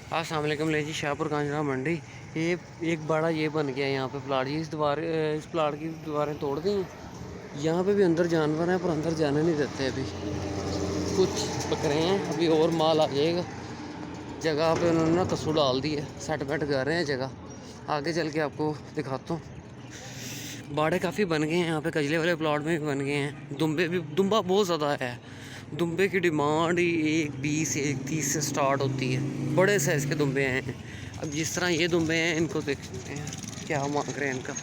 अस्सलाम वालेकुम ले जी, शाहपुर कांजरा मंडी। ये एक बड़ा ये बन गया यहाँ पे प्लाट। ये इस प्लाट की दीवारें तोड़ दी हैं। यहाँ पे भी अंदर जानवर हैं पर अंदर जाने नहीं देते। अभी कुछ बकरे हैं, अभी और माल आ जाएगा। जगह पे उन्होंने ना कसूर डाल दी है, सेट वेट कर रहे हैं जगह। आगे चल के आपको दिखाता हूँ। बाड़े काफ़ी बन गए हैं यहाँ पे, कजले वाले प्लाट में भी बन गए हैं। दुम्बा बहुत ज़्यादा है। दुम्बे की डिमांड ही 1.20 1.30 से स्टार्ट होती है। बड़े साइज़ के दुम्बे हैं। अब जिस तरह ये दुम्बे हैं, इनको देखते हैं क्या मांग रहे हैं इनका।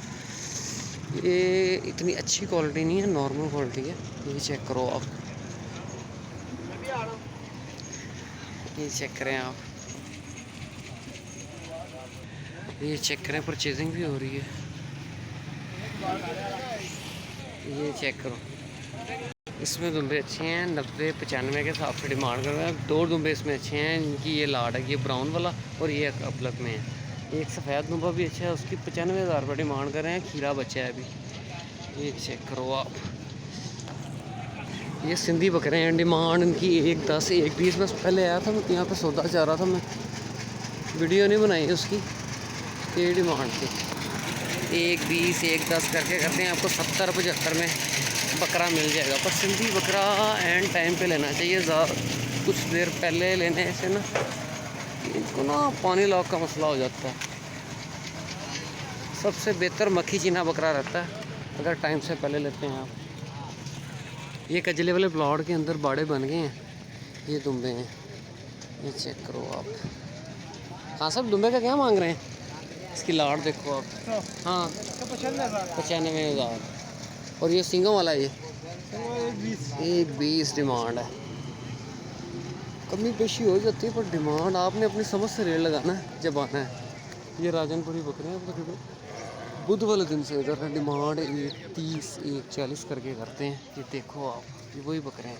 ये इतनी अच्छी क्वालिटी नहीं है, नॉर्मल क्वालिटी है। ये चेक करो आप, ये चेक करें आप, ये चेक करें। परचेजिंग भी हो रही है। ये चेक करो, इसमें दुम्बे अच्छे हैं। 90-95 के हिसाब से डिमांड कर रहे हैं। 2 दुम्बे इसमें अच्छे हैं। इनकी ये लाड है, ये ब्राउन वाला और ये अपलक में है। एक सफ़ेद दुम्बा भी अच्छा है, उसकी 95,000 रुपये डिमांड कर रहे हैं। खीरा बच्चा है अभी। ये चेक करो आप, ये सिंधी बकरे हैं। डिमांड इनकी 1.10 1.20 में पहले आया था। मैं यहाँ पे सौदा चाह रहा था, मैं वीडियो नहीं बनाई उसकी। ये डिमांड थी 1.20 1.10 करके करते हैं। आपको 70-75 में बकरा मिल जाएगा। पर सिंधी बकरा एंड टाइम पे लेना चाहिए। कुछ देर पहले लेने से ना इनको ना पानी लॉक का मसला हो जाता है। सबसे बेहतर मक्खी चीना बकरा रहता है अगर टाइम से पहले लेते हैं आप। ये कजले वाले प्लॉट के अंदर बाड़े बन गए हैं। ये दुम्बे हैं, ये चेक करो आप। हाँ सब दुम्बे का क्या मांग रहे हैं? इसकी लाड़ देखो आप। हाँ 95,000। और ये सिंगम वाला, ये 1.20 डिमांड है। कमी पेशी हो जाती है पर डिमांड आपने अपनी समझ से रेट लगाना है जब आना है। ये राजनपुरी बकरे हैं। तकरीबन बुध वाले दिन से इधर डिमांड 1.30 1.40 करके करते हैं। ये देखो आप, ये वही बकरे हैं।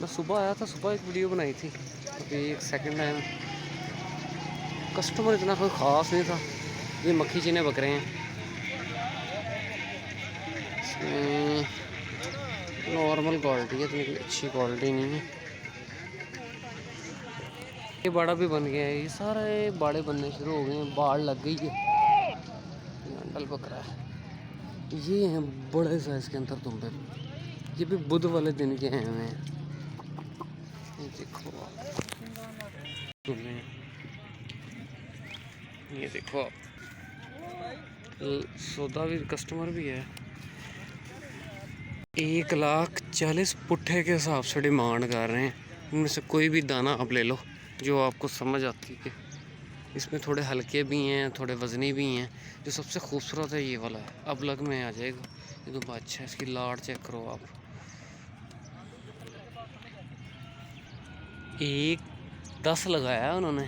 मैं सुबह आया था, सुबह एक वीडियो बनाई थी। अभी एक सेकंड टाइम कस्टमर इतना कोई ख़ास नहीं था। ये मक्खी चीने बकरे हैं। नॉर्मल क्वालिटी है, इतनी अच्छी क्वालिटी नहीं है। ये बाड़ा भी बन गया है। ये सारे बाड़े बनने शुरू हो गए हैं। बाढ़ लग गई है। अंडल बकरा है। ये हैं बड़े साइज के अंदर दुम्बे। ये भी बुध वाले दिन के हैं हमें। ये देखो दुम्बे, ये देखो आप। सौदा भी, कस्टमर भी है। 1,40,000 पुट्ठे के हिसाब से डिमांड कर रहे हैं। उनमें से कोई भी दाना आप ले लो जो आपको समझ आती है। इसमें थोड़े हल्के भी हैं, थोड़े वज़नी भी हैं। जो सबसे खूबसूरत है ये वाला है, अब लग में आ जाएगा। ये तो अच्छा है। इसकी लाड़ चेक करो आप। 1.10 लगाया है उन्होंने।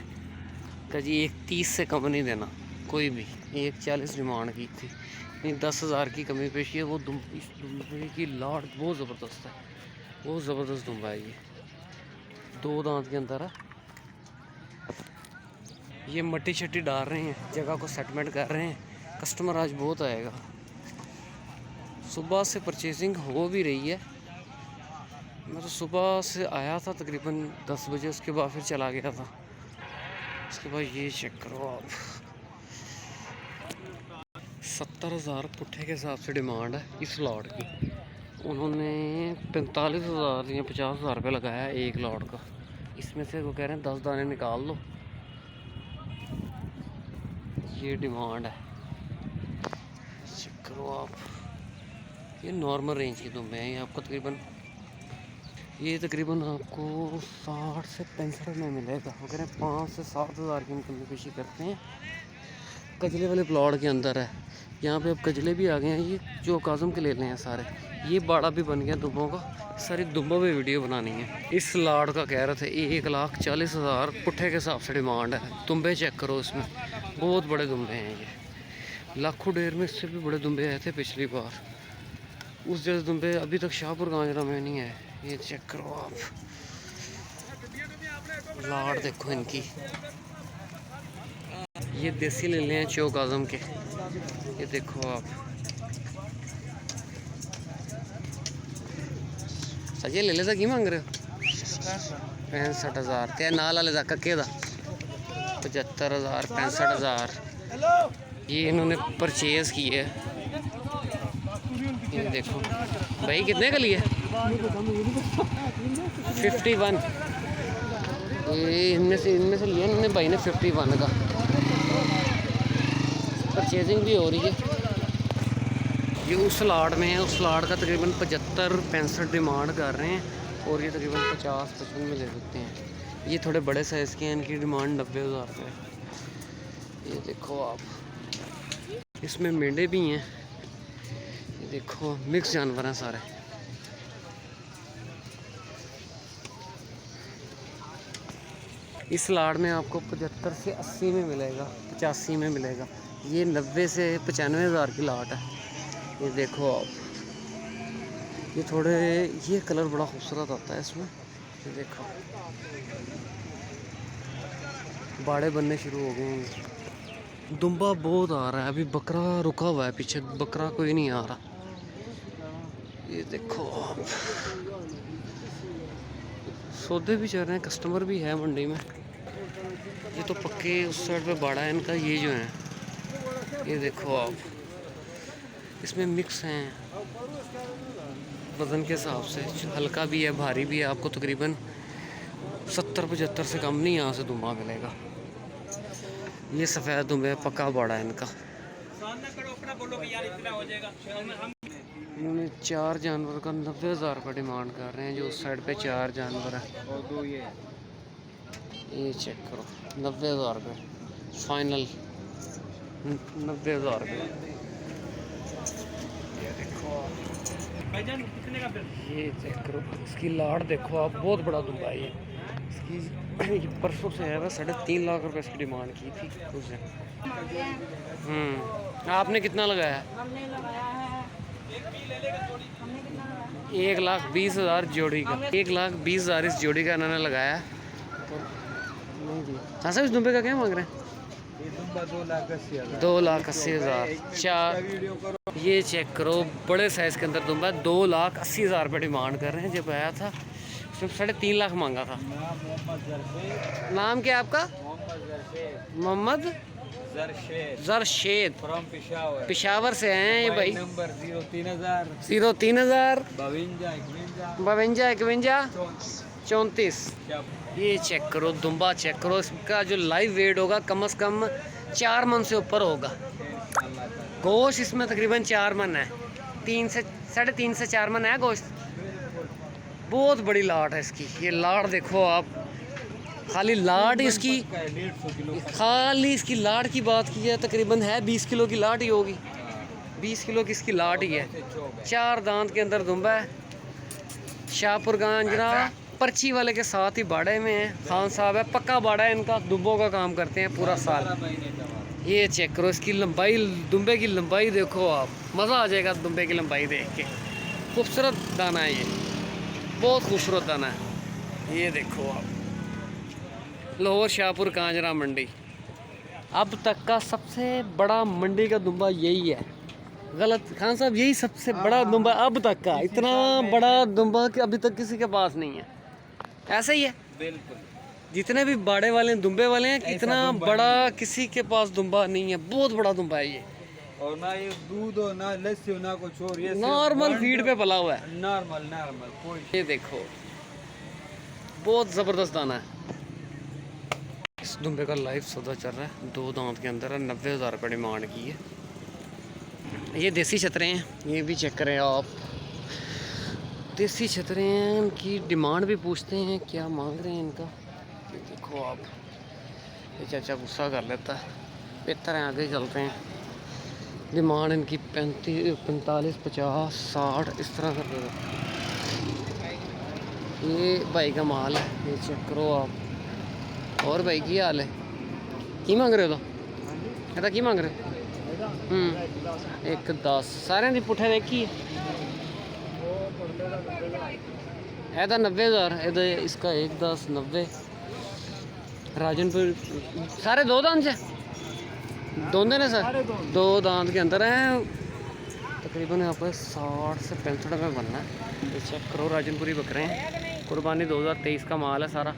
कहा जी 1.30 से कम नहीं देना कोई भी। 1.40 डिमांड की थी। 10,000 की कमी पेशी है। इस दुम्बे की लाड़ बहुत ज़बरदस्त है, बहुत ज़बरदस्त दुम्बा है ये। 2 दांत के अंदर है। ये मट्टी शट्टी डाल रहे हैं, जगह को सेटमेंट कर रहे हैं। कस्टमर आज बहुत आएगा। सुबह से परचेजिंग हो भी रही है। मैं तो सुबह से आया था तकरीबन 10 बजे, उसके बाद फिर चला गया था। उसके बाद ये चेक करो आप, 70,000 पुट्ठे के हिसाब से डिमांड है इस लॉट की। उन्होंने 45,000 या 50,000 रुपये लगाया है एक लॉट का। इसमें से वो कह रहे हैं 10 दाने निकाल लो। ये डिमांड है, चेक करो आप। ये नॉर्मल रेंज के दुम्बे हैं। ये तकरीबन आपको 60 से 65 में मिलेगा। वो कह रहे हैं 5 से 7,000 की इनकम पेशी करते हैं। कजले वाले प्लॉट के अंदर है। यहाँ पे अब कजले भी आ गए हैं। ये जो काज़म के ले लें हैं सारे। ये बाड़ा भी बन गया दुम्बों का। सारी दुम्बों पे वीडियो बनानी है। इस लाड़ का कह रहे थे 1,40,000 पुट्ठे के हिसाब से डिमांड है। दुम्बे चेक करो, इसमें बहुत बड़े दुम्बे हैं। ये लाखों डेर में इससे भी बड़े दुम्बे आए थे पिछली बार। उस जैसे दुम्बे अभी तक शाहपुर कांजरा में नहीं है। ये चेक करो आप, लाड़ देखो इनकी। ये देसी ले लें चौक आज़म के। ये देखो आप, सजे ले लेता की मांग रहे हो? 65,000 ते नाल वाले दा कक्के दा 75,000 65,000 ये इन्होंने परचेज़ की है। ये देखो भाई कितने का लिए 51। ये इनमें से लिया इन्होंने भाई ने 51 का। परचेजिंग भी हो रही है। ये उस लाट में है, उस लाट का तकरीबन 75-65 डिमांड कर रहे हैं और ये तकरीबन 50-55 में ले सकते हैं। ये थोड़े बड़े साइज़ के हैं, इनकी डिमांड 90,000 रुपये। ये देखो आप, इसमें मेंढे भी हैं। ये देखो मिक्स जानवर हैं सारे। इस लाड़ में आपको 75 से 80 में मिलेगा, 85 में मिलेगा। ये 90 से 95,000 की लाट है। ये देखो आप, ये थोड़े ये कलर बड़ा खूबसूरत आता है इसमें। ये देखो बाड़े बनने शुरू हो गए हैं। दुम्बा बहुत आ रहा है, अभी बकरा रुका हुआ है पीछे, बकरा कोई नहीं आ रहा। ये देखो आप, सौदे भी चल रहे हैं, कस्टमर भी है मंडी में। ये तो पक्के उस साइड पे बाड़ा है इनका। ये जो है ये देखो आप, इसमें मिक्स हैं वज़न के हिसाब से, हल्का भी है भारी भी है। आपको तकरीबन 70-75 से कम नहीं यहाँ से दुम्बा मिलेगा। ये सफ़ेद दुम्बे पक्का बाड़ा है इनका। इन्होंने 4 जानवर का 90,000 रुपये डिमांड कर रहे हैं। जो उस साइड पे 4 जानवर है और 2 ये चेक करो 90,000 रुपये फाइनल, 90,000 रुपये। ये चेक करो, इसकी लाड़ देखो आप, बहुत बड़ा दुम्बा है ये। इसकी परसों से है, 3.5 लाख रुपए इसकी डिमांड की थी उसने। आपने कितना लगाया? हमने लगाया है 1,20,000 जोड़ी का। 1,20,000 इस जोड़ी का इन्होंने लगाया। हाँ सर, इस दुम्बे का क्या मांग रहे हैं? 2,80,000। 4 ये चेक करो, बड़े साइज़ के अंदर दुम्बा 2,80,000 रुपये डिमांड कर रहे हैं। जब आया था उसने 3.5 लाख मांगा था। नाम क्या आपका? मोहम्मद जरशेद फ्रॉम पेशावर से हैं ये भाई। नंबर 03,000 52 34। ये चेक करो दुम्बा, चेक करो इसका जो लाइव वेट होगा कम से कम 4 मन से ऊपर होगा। गोश्त इसमें तकरीबन 4 मन है, 3.5 से 4 मन है गोश्त। बहुत बड़ी लाट है इसकी। ये लाट देखो आप, खाली लाट इसकी, खाली इसकी लाट की बात की है तकरीबन है 20 किलो की लाट ही होगी। 20 किलो की इसकी लाट ही है। 4 दांत के अंदर दुम्बा है। शाहपुर गांजरा पर्ची वाले के साथ ही बाड़े में है। खान साहब है, पक्का बाड़ा है इनका, दुम्बों का काम करते हैं पूरा साल। ये चेक करो इसकी लंबाई, दुम्बे की लंबाई देखो आप, मज़ा आ जाएगा दुम्बे की लंबाई देख के। खूबसूरत दाना है ये, बहुत खूबसूरत दाना है। ये देखो आप, लाहौर शाहपुर कांजरा मंडी अब तक का सबसे बड़ा मंडी का दुम्बा यही है। गलत खान साहब, यही सबसे बड़ा दुम्बा अब तक का। इतना बड़ा दुम्बा कि अभी तक किसी के पास नहीं है। ऐसा ही है बिल्कुल, जितने भी बाड़े वाले दुम्बे वाले हैं, इतना बड़ा किसी के पास दुम्बा नहीं है। बहुत बड़ा दुम्बा है ये, और ना ये दूध हो ना लस्सी हो ना कुछ और, ये नॉर्मल फीड पे पला हुआ है। नॉर्मल कोई। ये देखो बहुत ज़बरदस्त दाना है। इस दुम्बे का लाइव सौदा चल रहा है, 2 दांत के अंदर है। 90,000 रुपये डिमांड की है। ये देसी छतरे हैं, ये भी चेक करें आप, देसी छतरे हैं। इनकी डिमांड भी पूछते हैं क्या मांग रहे हैं इनका। ये देखो आप, ये चाचा गुस्सा कर लेता है। बेहतर है आगे चलते हैं। डिमांड इनकी 35, 45, 50, 60 इस तरह कर देगा। ये भाई का माल है, ये चेक करो आप। और भाई की हाल है, की मांग रहे हो? तो की मांग रहे? 1,10 सारे दी पुट्ठे देखी है। 90,000 इसका 1,10 90। राजनपुर सारे 2 दांत से दोंदे ने सर, 2 दांत के अंदर हैं। तकरीबन यहाँ पर 60 से 65 में बनना है। ये चेक करो, राजनपुरी बकरे हैं, कुर्बानी 2023 का माल है सारा।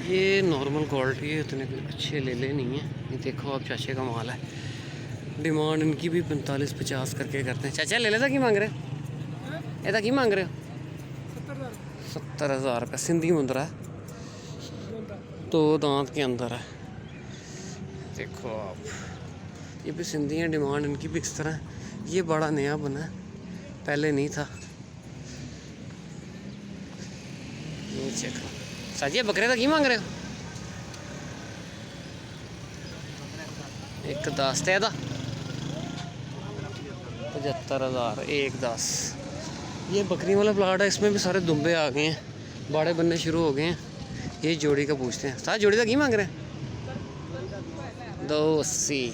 ये नॉर्मल क्वालिटी है, इतने अच्छे ले नहीं है। ये देखो आप, चाचे का माल है। डिमांड इनकी भी 45-50 करके करते हैं। चाचा ले लेता की मांग रहे हो? ऐसा की मांग रहे हो? 70,000 रुपये। सिंधी मुंदरा है, 2 दांत के अंदर है। देखो आप, ये भी सिंधी हैं। डिमांड इनकी भी इस तरह है। ये बड़ा नया बना है, पहले नहीं था। ये चेक साजिए, बकरे का की मांग रहे हो? 1 10 था, 75,000 1 10। ये बकरी वाला प्लाट है, इसमें भी सारे दुम्बे आ गए हैं, बाड़े बनने शुरू हो गए हैं। ये जोड़ी का पूछते हैं। साथ जोड़ी का की मांग रहे हैं? 280।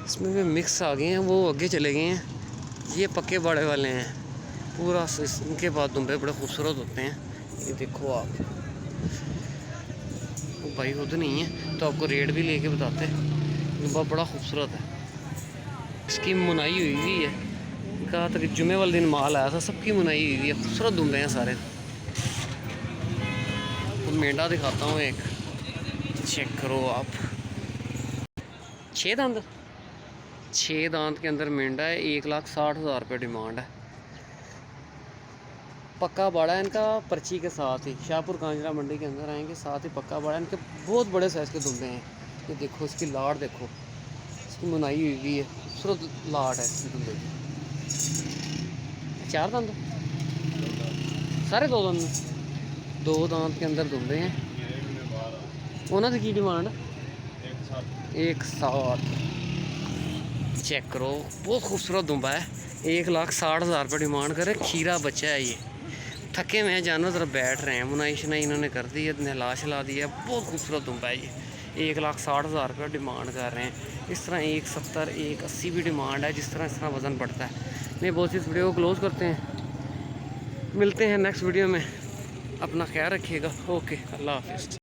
इसमें भी मिक्स आ गए हैं, वो आगे चले गए हैं। ये पक्के बाड़े वाले हैं पूरा। इनके बाद दुम्बे बड़े खूबसूरत होते हैं। ये देखो आप, वो भाई खुद नहीं है तो आपको रेट भी लेके बताते हैं। दुम्बा बड़ा खूबसूरत है, इसकी मुनाई हुई हुई है। कहा था कि जुमे वाले दिन माल आया था, सबकी मुनाई हुई है। खूबसूरत दुम्बे हैं सारे। तो मेंढा दिखाता हूँ एक, चेक करो आप। 6 दांत, 6 दांत के अंदर मेंढा है। 1,60,000 रुपये डिमांड है। पक्का बाड़ा है इनका, पर्ची के साथ ही। शाहपुर कांजरा मंडी के अंदर आएंगे, साथ ही पक्का बाड़ा है। इनके बहुत बड़े साइज़ के दुम्बे हैं। ये देखो, इसकी लाड़ देखो, इसकी मुनाई हुई हुई है। खूबसूरत लाड़ है इसकी दुम्बे की। 4 दांत, सारे 2 दांत, 2 दांत के अंदर दुम्बे हैं। उन्होंने की डिमांड 160। चेक करो, बहुत खूबसूरत दुम्बा है। 1,60,000 रुपये डिमांड करे। खीरा बच्चा है ये। थके में जानवर ज़रा बैठ रहे हैं, मुनाई शनाई इन्होंने कर दी है, नहला शला दिया। बहुत खूबसूरत दुम्बा है ये। 1,60,000 रुपये डिमांड कर रहे हैं। इस तरह 170 180 भी डिमांड है। जिस तरह वज़न बढ़ता है। नहीं, बहुत इस वीडियो को क्लोज़ करते हैं। मिलते हैं नेक्स्ट वीडियो में। अपना ख्याल रखिएगा। ओके, अल्लाह हाफिज़।